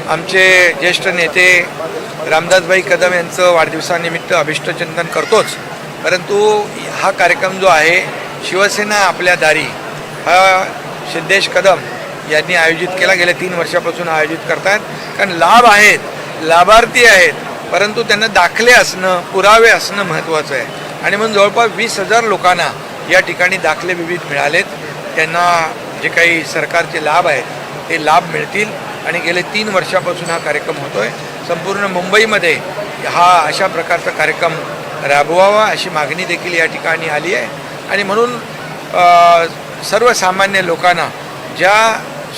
आमचे ज्येष्ठ नेते रामदासभाई कदम यांचं वाढदिवसानिमित्त अभिष्टचिंतन करतोच, परंतु हा कार्यक्रम जो आहे शिवसेना आपल्या दारी हा सिद्धेश कदम यांनी आयोजित केला. गेल्या 3 वर्षापासून आयोजित करतात, कारण लाभ आहेत, लाभार्थी आहेत, परंतु त्यांना दाखले असणं, पुरावे असणं महत्त्वाचं आहे. आणि म्हणून जवळपास 20,000 लोकांना या ठिकाणी दाखले विविध मिळालेत. त्यांना जे काही सरकारचे लाभ आहेत ते लाभ मिळतील. आणि गेले 3 वर्षापासून हा कार्यक्रम होतो आहे. संपूर्ण मुंबईमध्ये हा अशा प्रकारचा कार्यक्रम राबवावा अशी मागणी देखील या ठिकाणी आली आहे. आणि म्हणून सर्वसामान्य लोकांना ज्या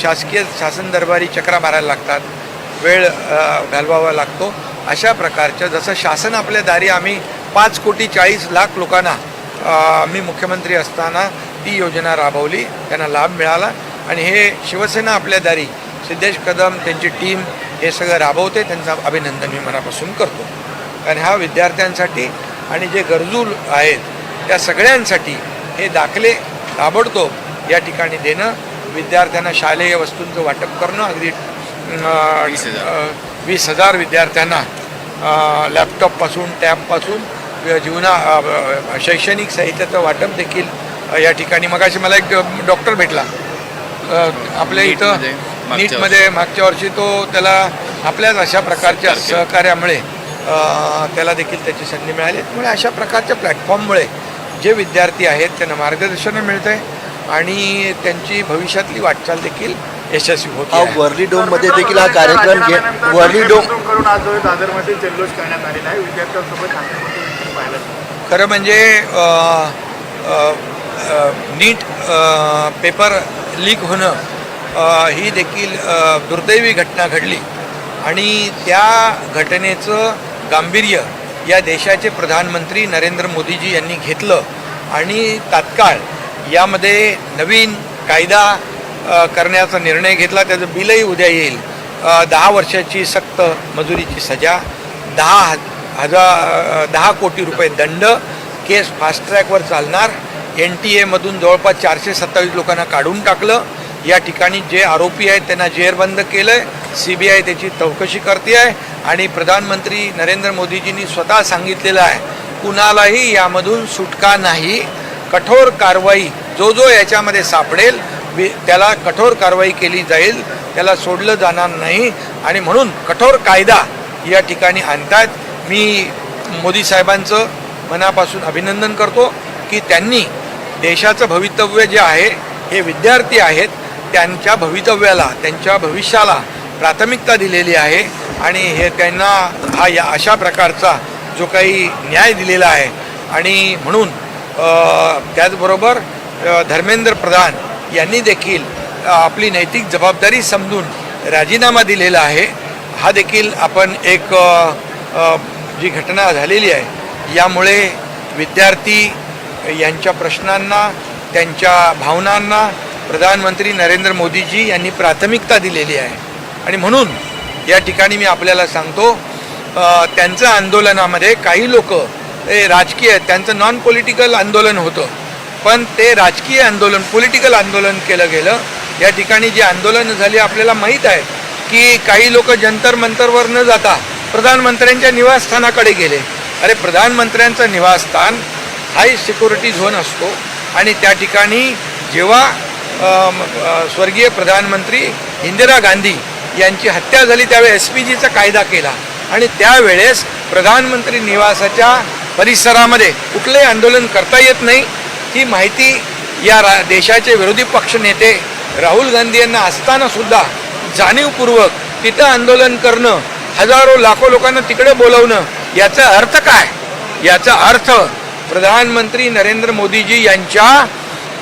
शासकीय शासन दरबारी चक्रा मारायला लागतात, वेळ घालवावा लागतो, अशा प्रकारच्या जसं शासन आपल्या दारी आम्ही 5,40,00,000 लोकांना मी मुख्यमंत्री असताना ती योजना राबवली, त्यांना लाभ मिळाला. आणि हे शिवसेना आपल्या दारी सिद्धेश कदम त्यांची टीम हे सगळं राबवते. त्यांचं अभिनंदन मी मनापासून करतो. कारण हा विद्यार्थ्यांसाठी आणि जे गरजू आहेत त्या सगळ्यांसाठी हे दाखले ताबडतोब या ठिकाणी देणं, विद्यार्थ्यांना शालेय वस्तूंचं वाटप करणं, अगदी 20,000 विद्यार्थ्यांना लॅपटॉपपासून टॅबपासून शैक्षणिक साहित्याचं वाटप देखील या ठिकाणी. मगाशी मला एक डॉक्टर भेटला आपल्या इथं नीटमध्ये मागच्या वर्षी, त्याला आपल्याच अशा प्रकारच्या सहकार्यामुळे त्याला देखील त्याची संधी मिळाली. त्यामुळे अशा प्रकारच्या प्लॅटफॉर्ममुळे जे विद्यार्थी आहेत त्यांना मार्गदर्शन मिळतं आहे आणि त्यांची भविष्यातली वाटचाल देखील यशस्वी होते. वर्ली डोममध्ये देखील हा कार्यक्रम वर्ली डोम करून आज दादरमध्ये जल्लोष करण्यात आलेला आहे. विद्यार्थ्यांसोबत पाहिलं खरं म्हणजे नीट पेपर लीक होणं ही देखील दुर्दैवी घटना घडली आणि त्या घटनेचं गांभीर्य या देशाचे प्रधानमंत्री नरेंद्र मोदीजी यांनी घेतलं आणि तात्काळ यामध्ये नवीन कायदा करण्याचा निर्णय घेतला. त्याचं बिलही उद्या येईल. 10 वर्षाची सक्त मजुरीची सजा, 10 कोटी रुपये दंड, केस फास्ट ट्रॅकवर चालणार. NTA मधून जवळपास 427 लोकांना काढून टाकलं. या ठिकाणी जे आरोपी आहेत त्यांना जेरबंद केलं आहे. CBI त्याची चौकशी करते आहे आणि प्रधानमंत्री नरेंद्र मोदीजींनी स्वतः सांगितलेलं आहे कुणालाही यामधून सुटका नाही. कठोर कारवाई जो याच्यामध्ये सापडेल त्याला कठोर कारवाई केली जाईल, त्याला सोडलं जाणार नाही. आणि म्हणून कठोर कायदा या ठिकाणी आणतात. मी मोदी साहेबांचं मनापासून अभिनंदन करतो की त्यांनी देशाचं भवितव्य जे आहे, हे विद्यार्थी आहेत, त्यांच्या भवितव्याला, त्यांच्या भविष्याला प्राथमिकता दिलेली आहे आणि हे त्यांना या अशा प्रकारचा जो काही न्याय दिलेला आहे. आणि म्हणून त्याचबरोबर धर्मेंद्र प्रधान यांनी देखील आपली नैतिक जबाबदारी समजून राजीनामा दिलेला आहे. हा देखील आपण एक जी घटना झालेली आहे यामुळे विद्यार्थी यांच्या प्रश्नांना, त्यांच्या भावनांना प्रधानमंत्री नरेंद्र मोदीजी यांनी प्राथमिकता दिलेली आहे. आणि म्हणून या ठिकाणी मी आपल्याला सांगतो, त्यांचं आंदोलनामध्ये काही लोक राजकीय, त्यांचं नॉन पॉलिटिकल आंदोलन होतं, पण ते राजकीय आंदोलन, पॉलिटिकल आंदोलन केलं गेलं. या ठिकाणी जी आंदोलनं झाली आपल्याला माहीत आहे की काही लोक जंतर मंतरवर न जाता प्रधानमंत्र्यांच्या निवासस्थानाकडे गेले. अरे, प्रधानमंत्र्यांचं निवासस्थान हाय सिक्युरिटी झोन असतो आणि त्या ठिकाणी जेव्हा स्वर्गीय प्रधानमंत्री इंदिरा गांधी यांची हत्या झाली त्यावेळेस SPGचा कायदा केला आणि त्यावेळेस प्रधानमंत्री निवासाच्या परिसरामध्ये कुठलंही आंदोलन करता येत नाही. ही माहिती या देशाचे विरोधी पक्ष नेते राहुल गांधी यांना असतानासुद्धा जाणीवपूर्वक तिथं आंदोलन करणं, हजारो लाखो लोकांना तिकडे बोलवणं, याचा अर्थ काय? याचा अर्थ प्रधानमंत्री नरेंद्र मोदीजी यांच्या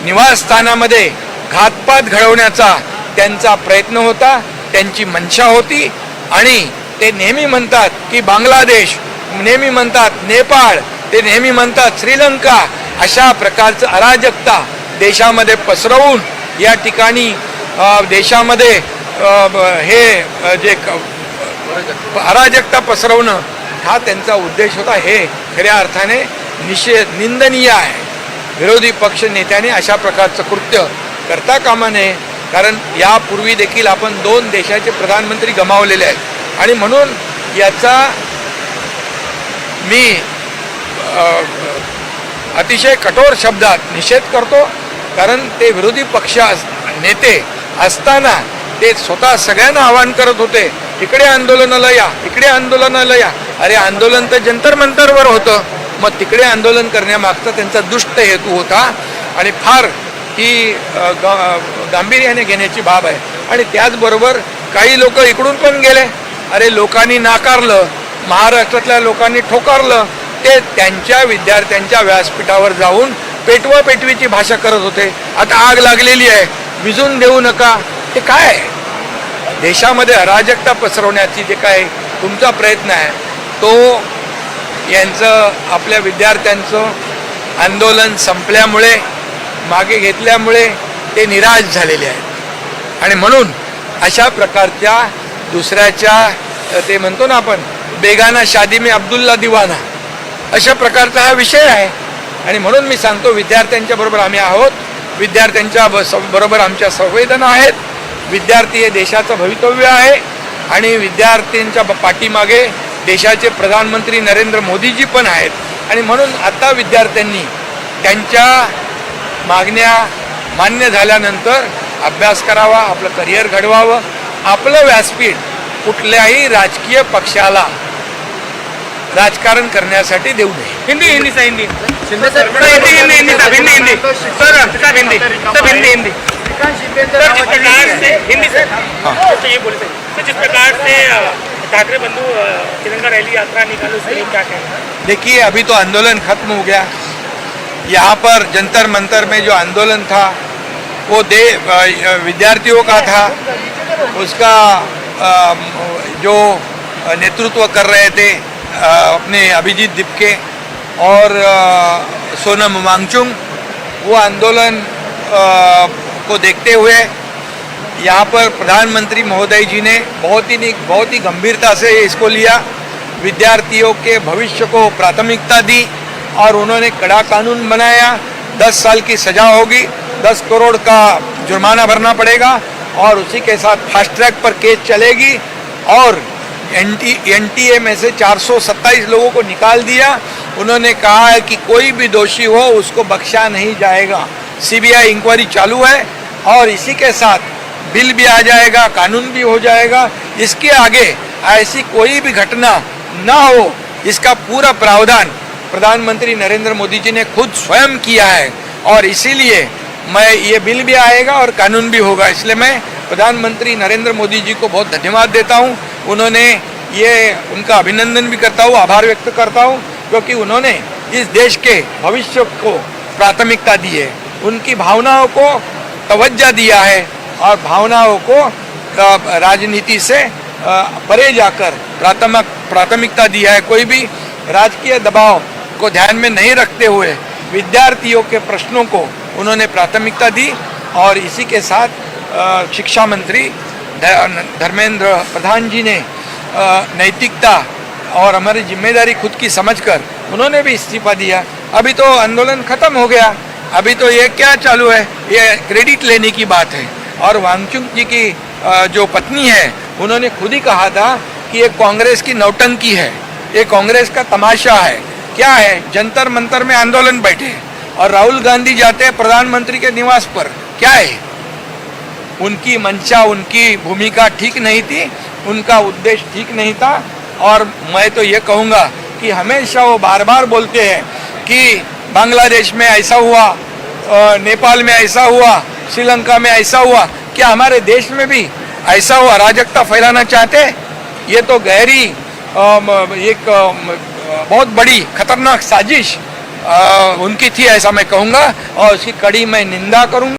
निवासस्थानामध्ये घातपात घडवण्याचा त्यांचा प्रयत्न होता, त्यांची मंशा होती. आणि ते नेहमी म्हणतात की बांगलादेश, नेहमी म्हणतात नेपाळ, ते नेहमी म्हणतात श्रीलंका, अशा प्रकारचं अराजकता देशामध्ये पसरवून या ठिकाणी देशामध्ये हे जे अराजकता पसरवणं हा त्यांचा उद्देश होता. हे खऱ्या अर्थाने निंदनीय आहे. विरोधी पक्ष नेत्याने अशा प्रकारचं कृत्य करता कामा नये. कारण यापूर्वी देखील आपण 2 देशाचे प्रधानमंत्री गमावलेले आहेत आणि म्हणून याचा मी अतिशय कठोर शब्दात निषेध करतो. कारण ते विरोधी पक्ष नेते असताना ते स्वतः सगळ्यांना आवाहन करत होते, इकडे आंदोलनाला या, इकडे आंदोलनाला या. अरे आंदोलन तर जंतर मंतरवर होतं, मग तिकडे आंदोलन करण्यामागचा त्यांचा दुष्ट हेतू होता आणि फार ही गांभीर्याने घेण्याची बाब आहे. आणि त्याचबरोबर काही लोक इकडून पण गेले. अरे लोकांनी नाकारलं, महाराष्ट्रातल्या लोकांनी ठोकारलं, ते त्यांच्या विद्यार्थ्यांच्या व्यासपीठावर जाऊन पेटवा पेटवीची भाषा करत होते. आता आग लागलेली आहे, विझून देऊ नका. हे काय आहे? देशामध्ये अराजकता पसरवण्याची जे काय तुमचा प्रयत्न आहे तो यांचं आपल्या विद्यार्थ्यांचं आंदोलन संपल्यामुळे मागे घेतल्यामुळे ते निराश झालेले आहेत. आणि म्हणून अशा प्रकारच्या दुसऱ्याच्या ते म्हणतो ना आपण बेगाना शादी में अब्दुल्ला दिवाना अशा प्रकारचा हा विषय आहे. आणि म्हणून मी सांगतो विद्यार्थ्यांच्या बरोबर आम्ही आहोत, विद्यार्थ्यांच्या बरोबर आमच्या संवेदना आहेत. विद्यार्थी हे देशाचं भवितव्य आहे आणि विद्यार्थ्यांच्या पाठीमागे देशाचे प्रधानमंत्री नरेंद्र मोदीजी पण आहेत. आणि म्हणून आता विद्यार्थ्यांनी त्यांच्या मागण्या मान्य झाल्यानंतर अभ्यास करावा, आपलं करिअर घडवावं. आपलं व्यासपीठ कुठल्याही राजकीय पक्षाला राजकारण करण्यासाठी देऊ नये. हिंदी हिंदी सर हिंदी शिंदे सर हिंदी हिंदी हिंदी सब हिंदी हिंदी सर सब हिंदी सब हिंदी हिंदी श्रीकांत शिंदेंचं सर जिस नावाची प्रकार से हिंदी सर हाँ। तो ये बोले सर जिस प्रकार से ठाकरे बंधु तिरंगा रैली यात्रा निकाले उसके लिए क्या कहना है? देखिए अभी तो आंदोलन खत्म हो गया. यहाँ पर जंतर मंतर में जो आंदोलन था वो विद्यार्थियों का था. उसका जो नेतृत्व कर रहे थे अपने अभिजीत दिपके और सोनम वांगचुक, वो आंदोलन को देखते हुए यहाँ पर प्रधानमंत्री महोदय जी ने बहुत ही गंभीरता से इसको लिया. विद्यार्थियों के भविष्य को प्राथमिकता दी और उन्होंने कड़ा कानून बनाया. 10 साल की सजा होगी, 10 करोड़ का जुर्माना भरना पड़ेगा और उसी के साथ फास्ट ट्रैक पर केस चलेगी. और एनटीए में से 427 लोगों को निकाल दिया. उन्होंने कहा है कि कोई भी दोषी हो उसको बख्शा नहीं जाएगा. सीबीआई इंक्वायरी चालू है और इसी के साथ बिल भी आ जाएगा, कानून भी हो जाएगा. इसके आगे ऐसी कोई भी घटना ना हो इसका पूरा प्रावधान प्रधानमंत्री नरेंद्र मोदी जी ने खुद स्वयं किया है और इसीलिए मैं ये बिल भी आएगा और कानून भी होगा. इसलिए मैं प्रधानमंत्री नरेंद्र मोदी जी को बहुत धन्यवाद देता हूँ. उन्होंने ये उनका अभिनंदन भी करता हूँ, आभार व्यक्त करता हूँ, क्योंकि उन्होंने इस देश के भविष्य को प्राथमिकता दी है. उनकी भावनाओं को तवज्जो दिया है और भावनाओं को राजनीति से परे जाकर प्राथमिकता दिया है. कोई भी राजकीय दबाव को ध्यान में नहीं रखते हुए विद्यार्थियों के प्रश्नों को उन्होंने प्राथमिकता दी. और इसी के साथ शिक्षा मंत्री धर्मेंद्र प्रधान जी ने नैतिकता और हमारी जिम्मेदारी खुद की समझकर उन्होंने भी इस्तीफा दिया. अभी तो आंदोलन खत्म हो गया. अभी तो ये क्या चालू है, ये क्रेडिट लेने की बात है. और वांगचुक जी की जो पत्नी है उन्होंने खुद ही कहा था कि ये कांग्रेस की नौटंकी है, ये कांग्रेस का तमाशा है. क्या है, जंतर मंतर में आंदोलन बैठे और राहुल गांधी जाते हैं प्रधानमंत्री के निवास पर. क्या है, उनकी मंशा, उनकी भूमिका ठीक नहीं थी, उनका उद्देश्य ठीक नहीं था. और मैं तो ये कहूँगा कि हमेशा वो बार बार बोलते हैं कि बांग्लादेश में ऐसा हुआ, नेपाल में ऐसा हुआ, श्रीलंका में ऐसा हुआ. क्या हमारे देश में भी ऐसा हुआ अराजकता फैलाना चाहते? ये तो गहरी एक बहुत बड़ी खतरनाक साजिश उनकी थी, ऐसा मैं कहूँगा और उसकी कड़ी मैं निंदा करूँगा.